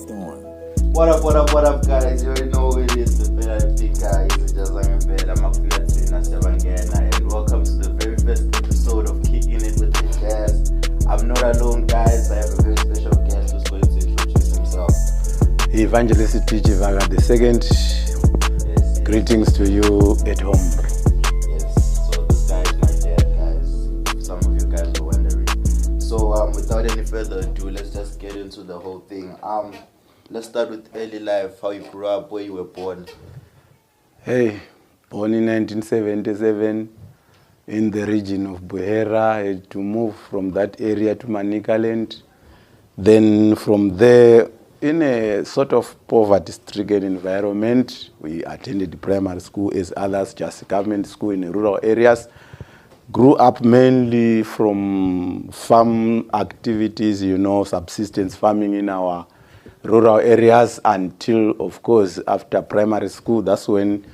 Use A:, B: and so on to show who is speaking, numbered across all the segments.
A: What up, guys? You already know who it is, the big guys. It's just like a bed. I'm and welcome to the very first episode of Kicking It with the Jazz. I'm not alone, guys. I have a very special guest who's going to introduce himself.
B: Evangelist Tjivaga II.
A: Yes.
B: Greetings to you at home.
A: Yes, so this guy is my dad, guys. Some of you guys are wondering. So without any further ado, let's just get into the whole thing. Let's start with early life, how you grew up, where you were born.
B: Hey, born in 1977 in the region of Buhera. I had to move from that area to Manicaland. Then from there, in a sort of poverty-stricken environment, we attended primary school as others, just government school in rural areas. Grew up mainly from farm activities, subsistence farming in our rural areas until, of course, after primary school. That's when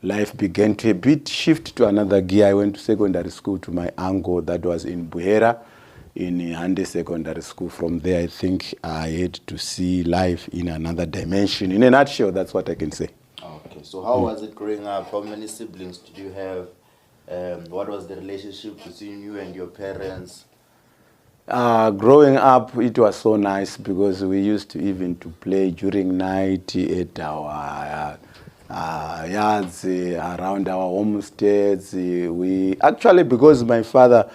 B: life began to a bit shift to another gear. I went to secondary school to my uncle that was in Buhera, in Hande Secondary School. From there, I think I had to see life in another dimension. In a nutshell, that's what I can say.
A: Okay, so how was it growing up? How many siblings did you have? What was the relationship between you and your parents?
B: Growing up, it was so nice because we used to even to play during night at our yards, around our homesteads. We actually, because my father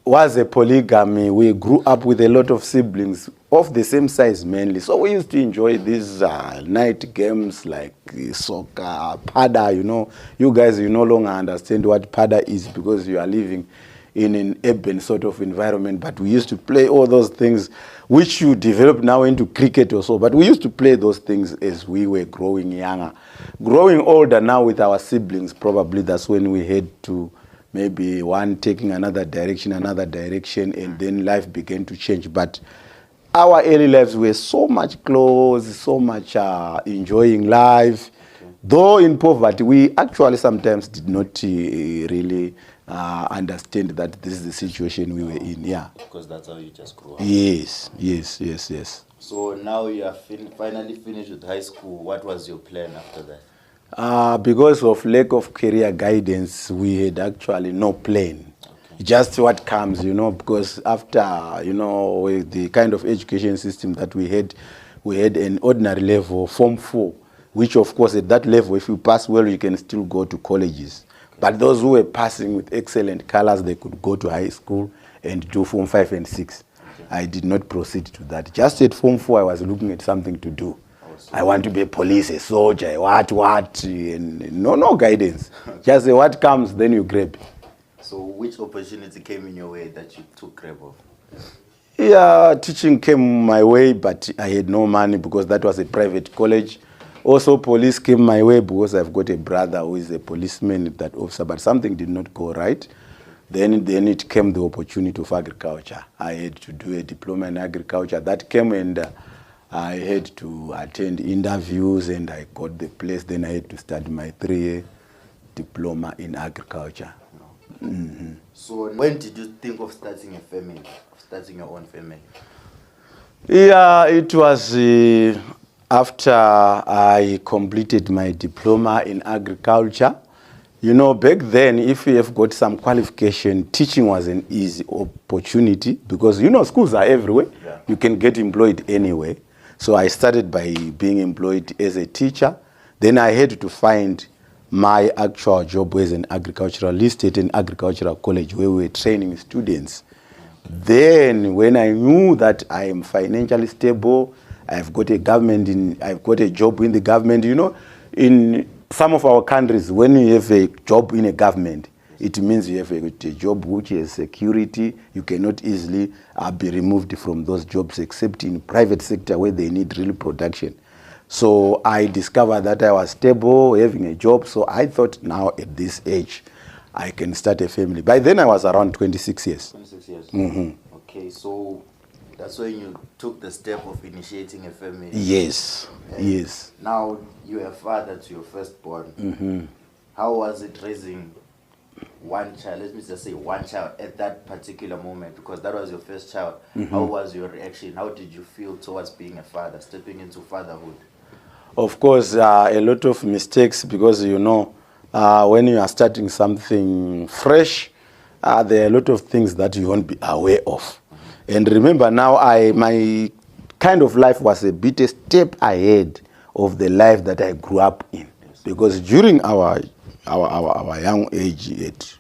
B: was a polygamy, we grew up with a lot of siblings of the same size mainly. So we used to enjoy these night games like soccer, pada. You guys, you no longer understand what pada is because you are living in an urban sort of environment, but we used to play all those things which you develop now into cricket or so, but we used to play those things as we were growing younger. Growing older now with our siblings, probably that's when we had to maybe one taking another direction, and then life began to change. But our early lives were so much close, so much enjoying life. Okay. Though in poverty, we actually sometimes did not really understand that this is the situation we were in. Yeah,
A: because that's how you just grew up.
B: Yes.
A: So now you are finally finished with high school. What was your plan after that?
B: Because of lack of career guidance, we had actually no plan. Okay. Just what comes, because after, with the kind of education system that we had an ordinary level, Form 4, which of course at that level, if you pass well, you can still go to colleges. But those who were passing with excellent colors, they could go to high school and do Form 5 and 6. Okay. I did not proceed to that. Just at Form 4, I was looking at something to do. I want to be a police, a soldier, what, and no guidance. Okay. Just say what comes, then you grab.
A: So which opportunity came in your way that you took grab of?
B: Yeah, teaching came my way, but I had no money because that was a private college. Also, police came my way because I've got a brother who is a policeman, that officer, but something did not go right. Then it came the opportunity of agriculture. I had to do a diploma in agriculture. That came and I had to attend interviews and I got the place. Then I had to study my 3-year diploma in agriculture. Mm-hmm.
A: So when did you think of starting a family, starting your own family?
B: Yeah, it was after I completed my diploma in agriculture. Back then, if you have got some qualification, teaching was an easy opportunity because, schools are everywhere. Yeah. You can get employed anywhere. So I started by being employed as a teacher. Then I had to find my actual job as an agriculturalist at an agricultural college where we were training students. Then when I knew that I am financially stable, I've got a job in the government. In some of our countries, when you have a job in a government, it means you have a job which has security. You cannot easily be removed from those jobs except in private sector where they need real production. So I discovered that I was stable, having a job. So I thought now at this age, I can start a family. By then I was around 26 years.
A: 26 years.
B: Mm-hmm.
A: Okay, so that's when you took the step of initiating a family.
B: Yes, yes.
A: Now you're a father to your firstborn.
B: Mm-hmm.
A: How was it raising one child, let me just say one child at that particular moment, because that was your first child, how was your reaction? How did you feel towards being a father, stepping into fatherhood?
B: Of course, a lot of mistakes because, you know, when you are starting something fresh, there are a lot of things that you won't be aware of. And remember now, my kind of life was a bit a step ahead of the life that I grew up in. Because during our young age,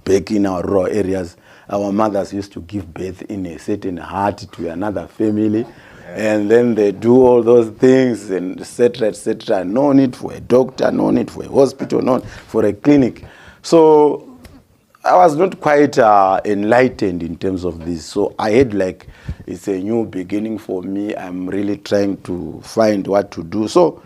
B: back in our rural areas, our mothers used to give birth in a certain hut to another family. And then they do all those things and etc., etc. No need for a doctor, no need for a hospital, no need for a clinic. So I was not quite enlightened in terms of this. So I had like, it's a new beginning for me. I'm really trying to find what to do. So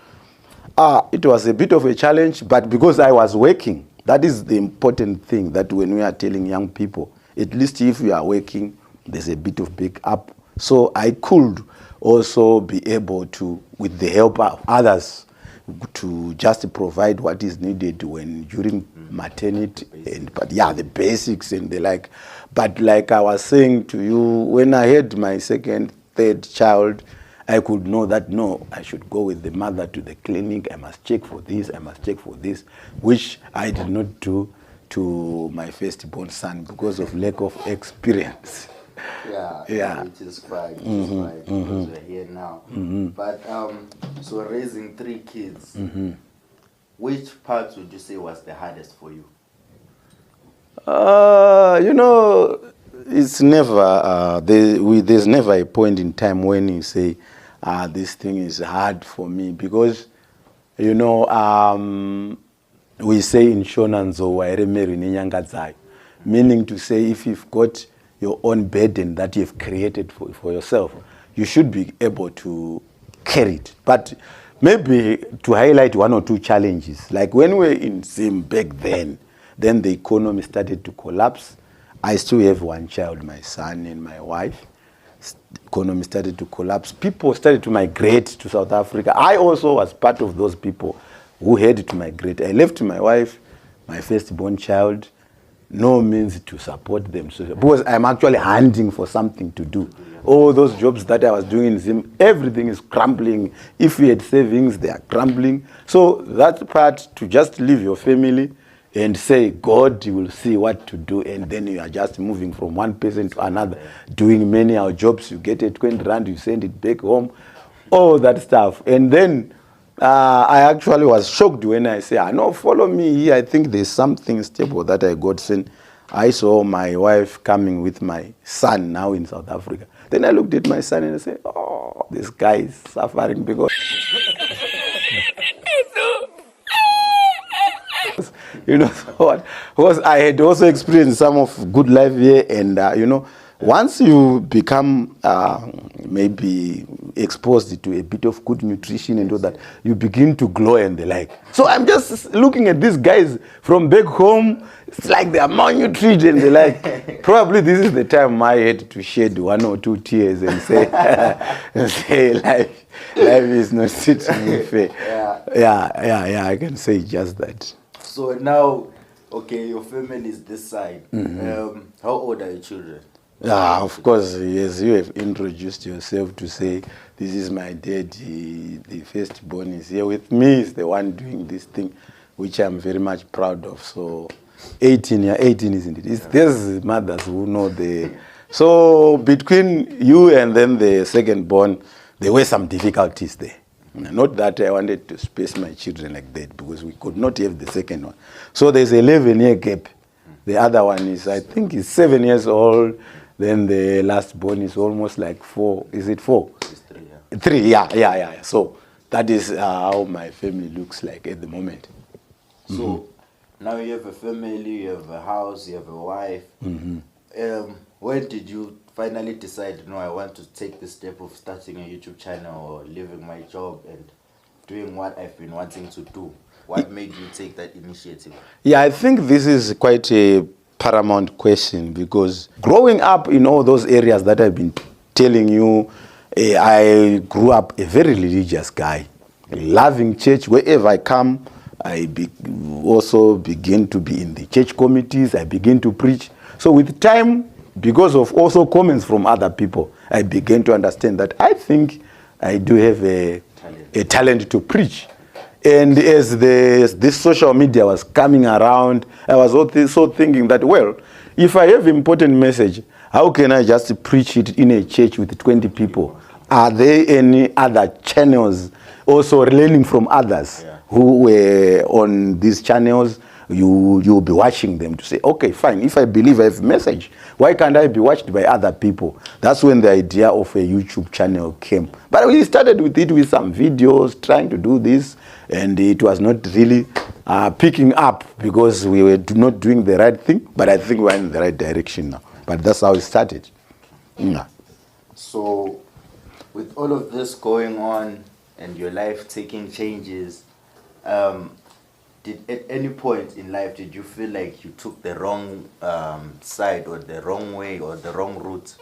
B: it was a bit of a challenge, but because I was working, that is the important thing, that when we are telling young people, at least if you are working, there's a bit of backup. So I could also be able to, with the help of others, to just provide what is needed when during maternity, and but yeah, the basics and the like. But like I was saying to you, when I had my second, third child, I could know that no, I should go with the mother to the clinic. I must check for this, I must check for this, which I did not do to my firstborn son because of lack of experience.
A: Yeah, which is fine, because we're here now. But so raising 3 kids, which part would you say was the hardest for you?
B: You know, it's never there's never a point in time when you say this thing is hard for me, because you know we say in Shonanzo wairemeri ninyanga dzayo, meaning to say if you've got your own burden that you've created for yourself, you should be able to carry it. But maybe to highlight 1 or 2 challenges, like when we were in Zim back then the economy started to collapse. I still have 1 child, my son and my wife. Economy started to collapse. People started to migrate to South Africa. I also was part of those people who had to migrate. I left my wife, my firstborn child, no means to support them. So, because I'm actually hunting for something to do. All those jobs that I was doing in Zim, everything is crumbling. If you had savings, they are crumbling. So that part, to just leave your family and say, God, you will see what to do. And then you are just moving from one person to another, doing many our jobs. You get a 20 rand, you send it back home, all that stuff. And then I actually was shocked when I say, no, follow me here. I think there's something stable that I got sent. I saw my wife coming with my son now in South Africa. Then I looked at my son and I said, oh, this guy is suffering because... You know what? Because I had also experienced some of good life here, and you know, once you become maybe exposed to a bit of good nutrition and all that, you begin to glow and the like. So I'm just looking at these guys from back home. It's like they are malnourished and the like. Probably this is the time I had to shed 1 or 2 tears and say, life is not sitting me fair. Yeah. I can say just that.
A: So now, okay, your family is this side. How old are your children?
B: Of course, yes, you have introduced yourself to say, this is my daddy, the firstborn is here with me, is the one doing this thing, which I'm very much proud of. So 18, isn't it? There's mothers who know the... So between you and then the second-born, there were some difficulties there. Not that I wanted to space my children like that, because we could not have the second one. So there's a 11-year gap. The other one is, I think, is 7 years old. Then the last born is almost like 4. Is it 4?
A: It's 3, yeah.
B: 3, yeah. So that is how my family looks like at the moment.
A: So now you have a family, you have a house, you have a wife. When did you finally decide, no, I want to take the step of starting a YouTube channel or leaving my job and doing what I've been wanting to do? What made you take that initiative? Yeah,
B: I think this is quite a paramount question, because growing up in all those areas that I've been telling you, I grew up a very religious guy, loving church. Wherever I come, also begin to be in the church committees. I begin to preach. So with time, because of also comments from other people, I began to understand that I think I do have a talent to preach. And as this social media was coming around, I was also thinking that, well, if I have important message, how can I just preach it in a church with 20 people? Are there any other channels also learning from others who were on these channels? You'll be watching them to say, okay, fine, if I believe I have a message, why can't I be watched by other people? That's when the idea of a YouTube channel came. But we started with it with some videos, trying to do this, and it was not really picking up because we were not doing the right thing, but I think we're in the right direction now. But that's how it started. Yeah.
A: So, with all of this going on and your life taking changes, did at any point in life did you feel like you took the wrong side or the wrong way or the wrong route?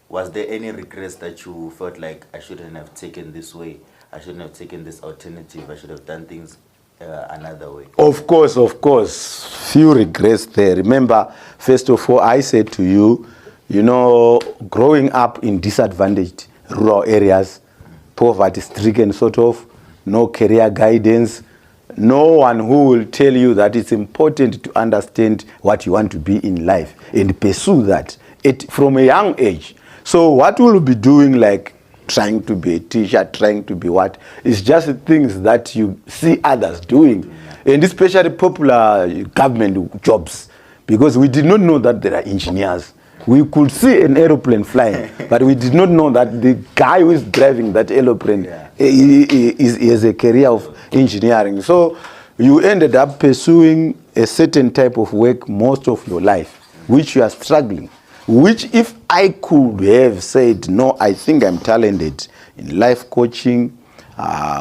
A: Was there any regrets that you felt like I shouldn't have taken this way, I shouldn't have taken this alternative, I should have done things another way?
B: Of course, few regrets there. Remember, first of all, I said to you, you know, growing up in disadvantaged rural areas, poverty-stricken sort of, no career guidance, no one who will tell you that it's important to understand what you want to be in life and pursue that from a young age. So what we'll be doing, like trying to be a teacher, trying to be what, is just things that you see others doing, and especially popular government jobs, because we did not know that there are engineers. We could see an aeroplane flying, but we did not know that the guy who is driving that aeroplane is a career of engineering. So you ended up pursuing a certain type of work most of your life, which you are struggling. Which if I could have said, no, I think I'm talented in life coaching,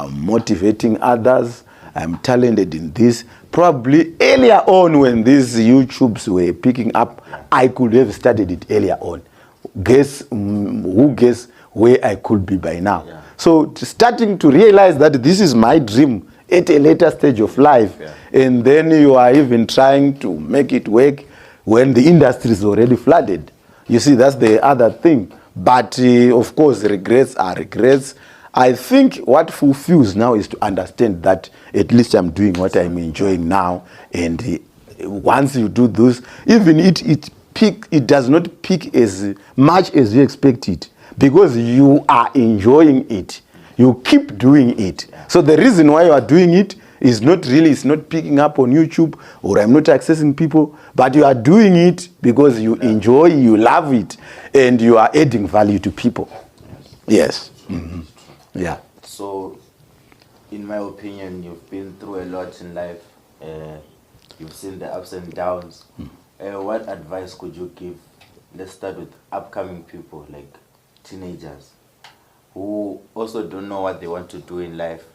B: motivating others, I'm talented in this, probably earlier on when these YouTubes were picking up, I could have started it earlier on. Who guess where I could be by now? Yeah. So starting to realize that this is my dream at a later stage of life, and then you are even trying to make it work when the industry is already flooded. You see, that's the other thing. But of course, regrets are regrets. I think what fulfills now is to understand that at least I'm doing what I'm enjoying now, and once you do this, even it does not peak as much as you expect it, because you are enjoying it. You keep doing it. So the reason why you are doing it is not really, it's not picking up on YouTube, or I'm not accessing people, but you are doing it because you enjoy, you love it, and you are adding value to people. Yes. Mm-hmm. Yeah.
A: So, in my opinion, you've been through a lot in life. You've seen the ups and downs. What advice could you give? Let's start with upcoming people, like teenagers, who also don't know what they want to do in life,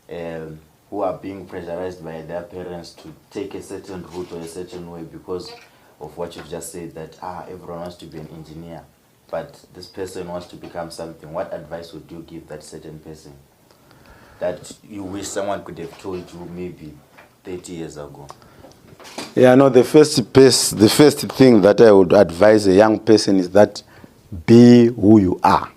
A: who are being pressurized by their parents to take a certain route or a certain way because of what you've just said, that everyone wants to be an engineer, but this person wants to become something. What advice would you give that certain person that you wish someone could have told you maybe 30 years ago?
B: Yeah, no, the first thing that I would advise a young person is that be who you are.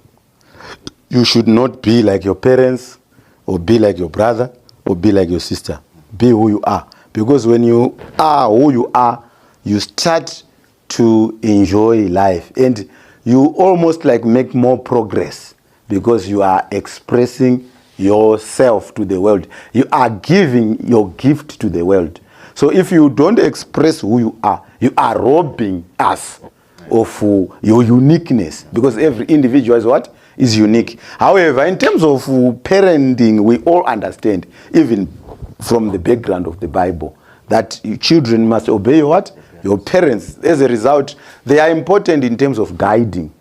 B: You should not be like your parents, or be like your brother, or be like your sister. Be who you are. Because when you are who you are, you start to enjoy life. And you almost like make more progress because you are expressing yourself to the world. You are giving your gift to the world. So if you don't express who you are robbing us of your uniqueness, because every individual is what? Is unique. However, in terms of parenting, we all understand, even from the background of the Bible, that children must obey what? Your parents. As a result, they are important in terms of guiding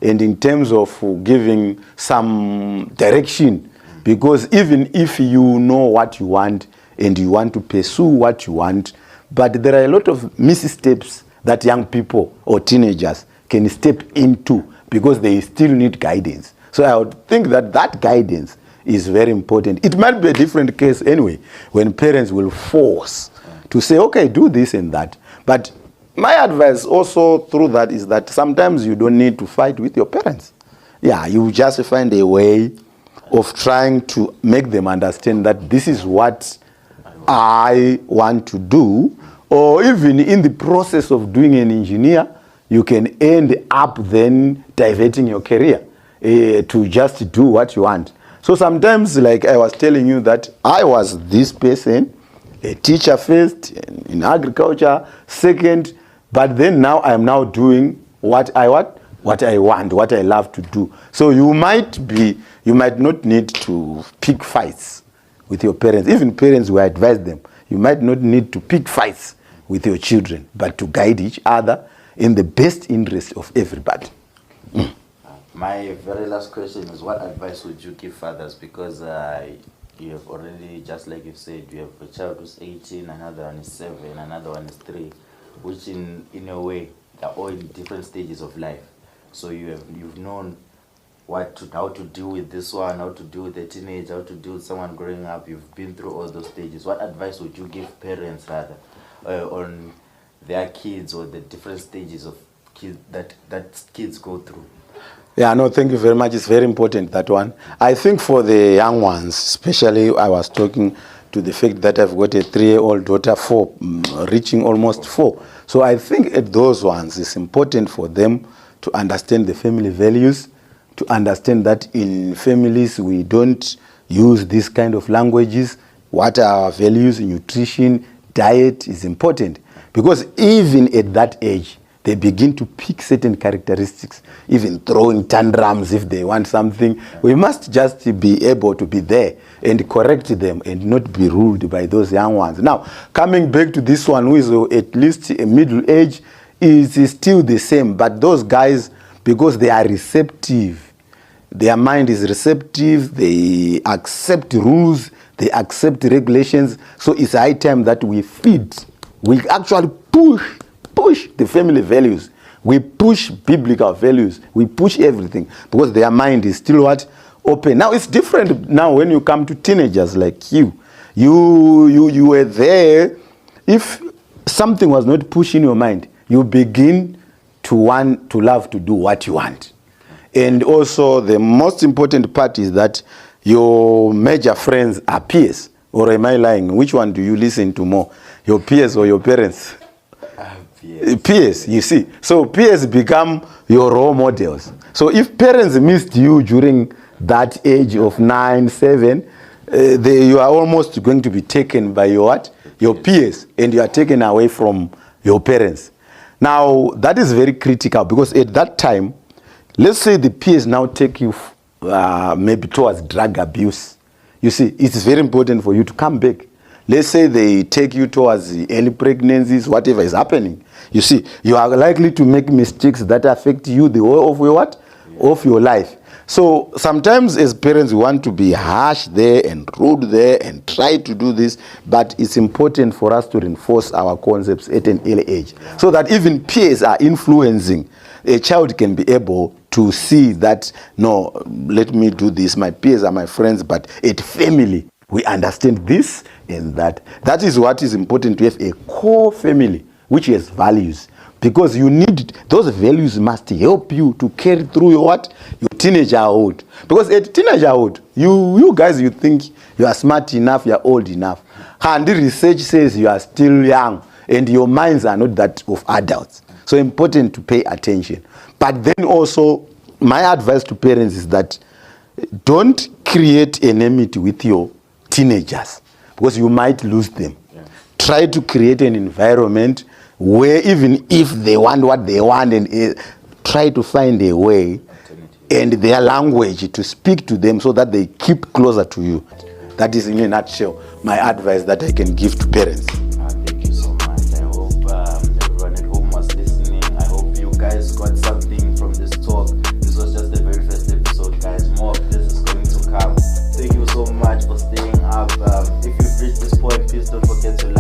B: and in terms of giving some direction. Because even if you know what you want and you want to pursue what you want, but there are a lot of missteps that young people or teenagers can step into because they still need guidance. So I would think that guidance is very important. It might be a different case anyway, when parents will force to say, okay, do this and that. But my advice also through that is that sometimes you don't need to fight with your parents. Yeah, you just find a way of trying to make them understand that this is what I want to do, or even in the process of doing an engineer, you can end up then diverting your career to just do what you want. So sometimes, like I was telling you, that I was this person, a teacher first, in agriculture second, but then now I am now doing what I want, what I love to do. So you might not need to pick fights with your parents. Even parents will advise them, you might not need to pick fights with your children, but to guide each other in the best interest of everybody.
A: My very last question is, what advice would you give fathers? Because you have already, just like you said, you have a child who's 18, another one is 7, another one is 3, which in a way, they're all in different stages of life. So you've known how to deal with this one, how to deal with a teenager, how to deal with someone growing up. You've been through all those stages. What advice would you give parents rather on their kids, or the different stages of kids that kids go through?
B: Yeah, no, thank you very much. It's very important, that one. I think for the young ones, especially, I was talking to the fact that I've got a 3-year-old daughter, reaching almost 4. So I think at those ones, it's important for them to understand the family values, to understand that in families we don't use this kind of languages. What are our values? Nutrition, diet is important. Because even at that age, they begin to pick certain characteristics, even throwing tantrums if they want something. We must just be able to be there and correct them and not be ruled by those young ones. Now, coming back to this one who is at least a middle age, is still the same. But those guys, because they are receptive, their mind is receptive, they accept rules, they accept regulations. So it's high time that we feed, we actually push the family values. We push biblical values. We push everything because their mind is still what? Open. Now it's different now when you come to teenagers like you. You were there. If something was not pushed in your mind, you begin to love to do what you want. And also the most important part is that your major friends are peers. Or am I lying? Which one do you listen to more? Your peers or your parents? Peers, you see. So peers become your role models. So if parents missed you during that age of 9, 7, you are almost going to be taken by your what? Your peers, and you are taken away from your parents. Now, that is very critical because at that time, let's say the peers now take you maybe towards drug abuse. You see, it's very important for you to come back. Let's say they take you towards early pregnancies, whatever is happening. You see, you are likely to make mistakes that affect you the whole of your what? Of your life. So sometimes as parents, we want to be harsh there and rude there and try to do this, but it's important for us to reinforce our concepts at an early age so that even peers are influencing. A child can be able to see that, no, let me do this. My peers are my friends, but at family, we understand this and that. That is what is important, to have a core family which has values. Because you need, those values must help you to carry through your what? Your teenagerhood. Because at teenagerhood, you guys, you think you are smart enough, you are old enough. And the research says you are still young and your minds are not that of adults. So important to pay attention. But then also, my advice to parents is that don't create enmity with your teenagers because you might lose them. Yeah. Try to create an environment where even if they want what they want, and try to find a way and their language to speak to them so that they keep closer to you. That is in a nutshell my advice that I can give to parents.
A: Thank you so much. I hope everyone at home was listening. I hope you guys got something from this talk. This was just the very first episode, guys. More of this is going to come. Thank you so much for staying up. If you've reached this point, please don't forget to